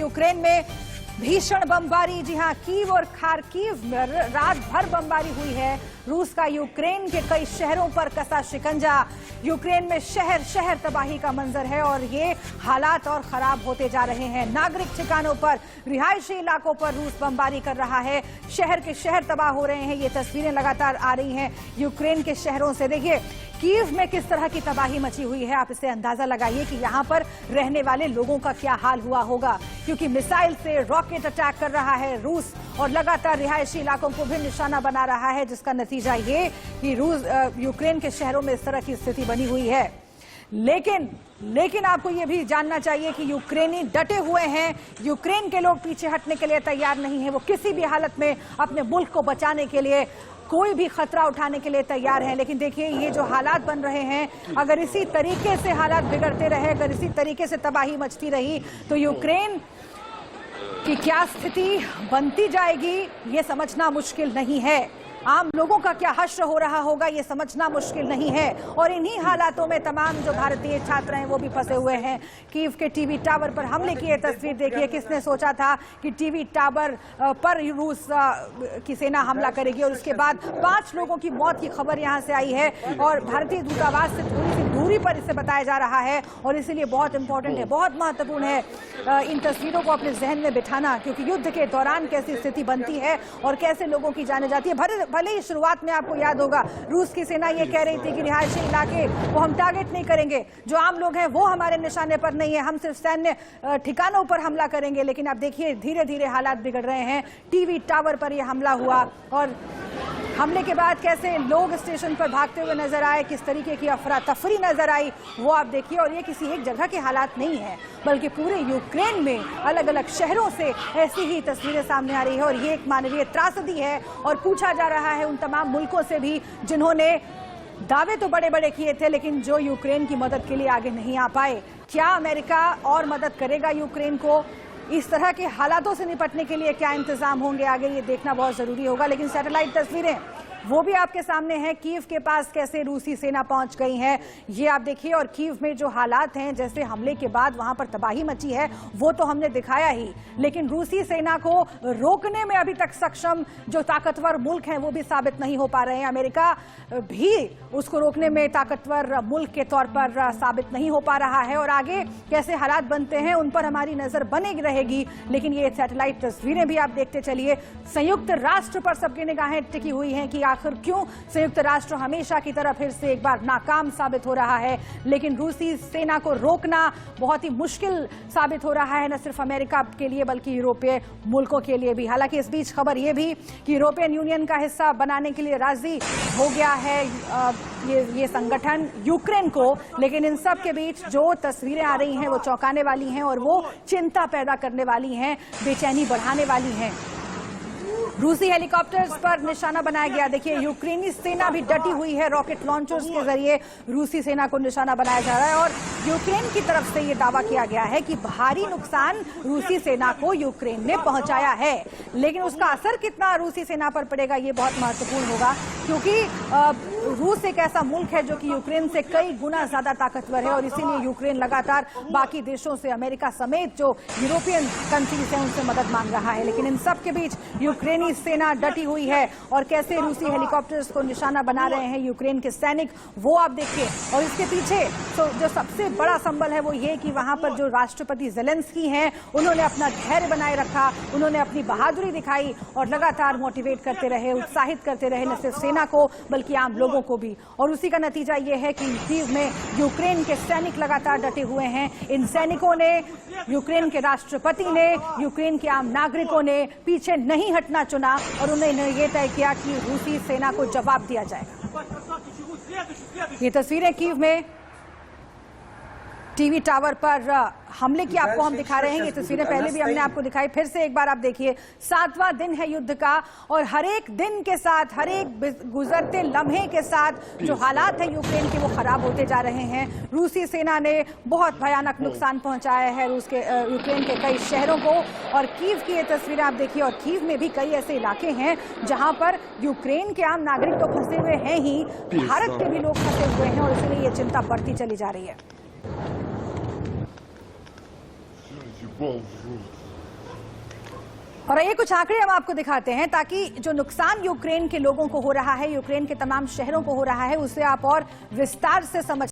Ukraine में भीषण बमबारी। जी हां, कीव और खार्किव में रात भर बमबारी हुई है। रूस का यूक्रेन के कई शहरों पर कसा शिकंजा। यूक्रेन में शहर शहर तबाही का मंजर है और ये हालात और खराब होते जा रहे हैं। नागरिक ठिकानों पर, रिहायशी इलाकों पर रूस बमबारी कर रहा है। शहर के शहर तबाह हो रहे हैं। ये तस्वीरें लगातार आ रही हैं यूक्रेन के शहरों से। देखिए कीव में किस तरह की तबाही मची हुई है, आप इससे अंदाजा लगाइए कि यहाँ पर रहने वाले लोगों का क्या हाल हुआ होगा, क्योंकि मिसाइल से रॉकेट अटैक कर रहा है रूस और लगातार रिहायशी इलाकों को भी निशाना बना रहा है, जिसका नतीजा ये कि रूस यूक्रेन के शहरों में इस तरह की स्थिति बनी हुई है। लेकिन आपको ये भी जानना चाहिए कि यूक्रेनी डटे हुए हैं। यूक्रेन के लोग पीछे हटने के लिए तैयार नहीं है। वो किसी भी हालत में अपने मुल्क को बचाने के लिए कोई भी खतरा उठाने के लिए तैयार है। लेकिन देखिए ये जो हालात बन रहे हैं, अगर इसी तरीके से हालात बिगड़ते रहे, अगर इसी तरीके से तबाही मचती रही तो यूक्रेन की क्या स्थिति बनती जाएगी ये समझना मुश्किल नहीं है। आम लोगों का क्या हश्र हो रहा होगा ये समझना मुश्किल नहीं है। और इन्हीं हालातों में तमाम जो भारतीय छात्र हैं वो भी फंसे हुए हैं। कीव के टीवी टावर पर हमले की ये तस्वीर देखिए। किसने सोचा था कि टीवी टावर पर रूस की सेना हमला करेगी, और उसके बाद 5 लोगों की मौत की खबर यहां से आई है और भारतीय दूतावास से थोड़ी सी दूरी पर इसे बताया जा रहा है। और इसीलिए बहुत इंपॉर्टेंट है, बहुत महत्वपूर्ण है इन तस्वीरों को अपने जहन में बिठाना, क्योंकि युद्ध के दौरान कैसी स्थिति बनती है और कैसे लोगों की जाने जाती है। भले ही शुरुआत में आपको याद होगा रूस की सेना ये कह रही थी कि रिहायशी इलाके वो हम टारगेट नहीं करेंगे, जो आम लोग हैं वो हमारे निशाने पर नहीं है, हम सिर्फ सैन्य ठिकानों पर हमला करेंगे। लेकिन अब देखिए धीरे धीरे हालात बिगड़ रहे हैं। टीवी टावर पर यह हमला हुआ और हमले के बाद कैसे लोग स्टेशन पर भागते हुए नजर आए, किस तरीके की अफरा तफरी नजर आई वो आप देखिए। और ये किसी एक जगह के हालात नहीं है, बल्कि पूरे यूक्रेन में अलग अलग शहरों से ऐसी ही तस्वीरें सामने आ रही है। और ये एक मानवीय त्रासदी है और पूछा जा रहा है उन तमाम मुल्कों से भी जिन्होंने दावे तो बड़े बड़े किए थे लेकिन जो यूक्रेन की मदद के लिए आगे नहीं आ पाए। क्या अमेरिका और मदद करेगा यूक्रेन को? इस तरह के हालातों से निपटने के लिए क्या इंतजाम होंगे आगे, ये देखना बहुत जरूरी होगा। लेकिन सैटेलाइट तस्वीरें वो भी आपके सामने हैं। कीव के पास कैसे रूसी सेना पहुंच गई है ये आप देखिए। और कीव में जो हालात हैं, जैसे हमले के बाद वहां पर तबाही मची है, वो तो हमने दिखाया ही। लेकिन रूसी सेना को रोकने में अभी तक सक्षम जो ताकतवर मुल्क हैं वो भी साबित नहीं हो पा रहे हैं। अमेरिका भी उसको रोकने में ताकतवर मुल्क के तौर पर साबित नहीं हो पा रहा है। और आगे कैसे हालात बनते हैं उन पर हमारी नजर बनी रहेगी। लेकिन ये सैटेलाइट तस्वीरें भी आप देखते चलिए। संयुक्त राष्ट्र पर सबकी निगाहें टिकी हुई हैं कि आखिर क्यों संयुक्त राष्ट्र हमेशा की तरह फिर से एक बार नाकाम साबित हो रहा है। लेकिन रूसी सेना को रोकना बहुत ही मुश्किल साबित हो रहा है, न सिर्फ अमेरिका के लिए बल्कि यूरोपीय मुल्कों के लिए भी। हालांकि इस बीच खबर यह भी कि यूरोपियन यूनियन का हिस्सा बनाने के लिए राजी हो गया है ये संगठन यूक्रेन को। लेकिन इन सब के बीच जो तस्वीरें आ रही हैं वो चौंकाने वाली हैं और वो चिंता पैदा करने वाली हैं, बेचैनी बढ़ाने वाली हैं। रूसी हेलीकॉप्टर्स पर निशाना बनाया गया। देखिए यूक्रेनी सेना भी डटी हुई है। रॉकेट लॉन्चर्स के जरिए रूसी सेना को निशाना बनाया जा रहा है और यूक्रेन की तरफ से यह दावा किया गया है कि भारी नुकसान रूसी सेना को यूक्रेन ने पहुंचाया है। लेकिन उसका असर कितना रूसी सेना पर पड़ेगा ये बहुत महत्वपूर्ण होगा, क्योंकि रूस एक ऐसा मुल्क है जो कि यूक्रेन से कई गुना ज्यादा ताकतवर है और इसीलिए यूक्रेन लगातार बाकी देशों से, अमेरिका समेत जो यूरोपियन कंट्रीज हैं उनसे मदद मांग रहा है। लेकिन इन सब के बीच यूक्रेनी सेना डटी हुई है और कैसे रूसी हेलीकॉप्टर्स को निशाना बना रहे हैं यूक्रेन के सैनिक, वो आप देखिए। और इसके पीछे तो जो सबसे बड़ा संबल है वो ये कि वहां पर जो राष्ट्रपति ज़ेलेंस्की हैं उन्होंने अपना धैर्य बनाए रखा, उन्होंने अपनी बहादुरी दिखाई और लगातार मोटिवेट करते रहे, उत्साहित करते रहे न सिर्फ सेना को बल्कि आम लोगों को भी। और उसी का नतीजा ये है कि कीव में यूक्रेन के सैनिक लगातार डटे हुए हैं। इन सैनिकों ने, यूक्रेन के राष्ट्रपति ने, यूक्रेन के आम नागरिकों ने पीछे नहीं हटना चुना और उन्होंने ये तय किया कि रूसी सेना को जवाब दिया जाएगा। ये तस्वीरें कीव में टीवी टावर पर हमले की आपको हम दिखा रहे हैं। ये तस्वीरें पहले भी हमने आपको दिखाई, फिर से एक बार आप देखिए। 7वां दिन है युद्ध का और हर एक दिन के साथ, हर एक गुजरते लम्हे के साथ जो हालात है यूक्रेन के वो खराब होते जा रहे हैं। रूसी सेना ने बहुत भयानक नुकसान पहुंचाया है यूक्रेन के कई शहरों को। और कीव की ये तस्वीरें आप देखिए। और कीव में भी कई ऐसे इलाके हैं जहां पर यूक्रेन के आम नागरिक तो फंसे हुए हैं ही, भारत के भी लोग फंसे हुए हैं और इसलिए ये चिंता बढ़ती चली जा रही है। Ебал в рот. और ये कुछ आंकड़े हम आपको दिखाते हैं ताकि जो नुकसान यूक्रेन के लोगों को हो रहा है, यूक्रेन के तमाम शहरों को हो रहा है, उसे आप और विस्तार से समझ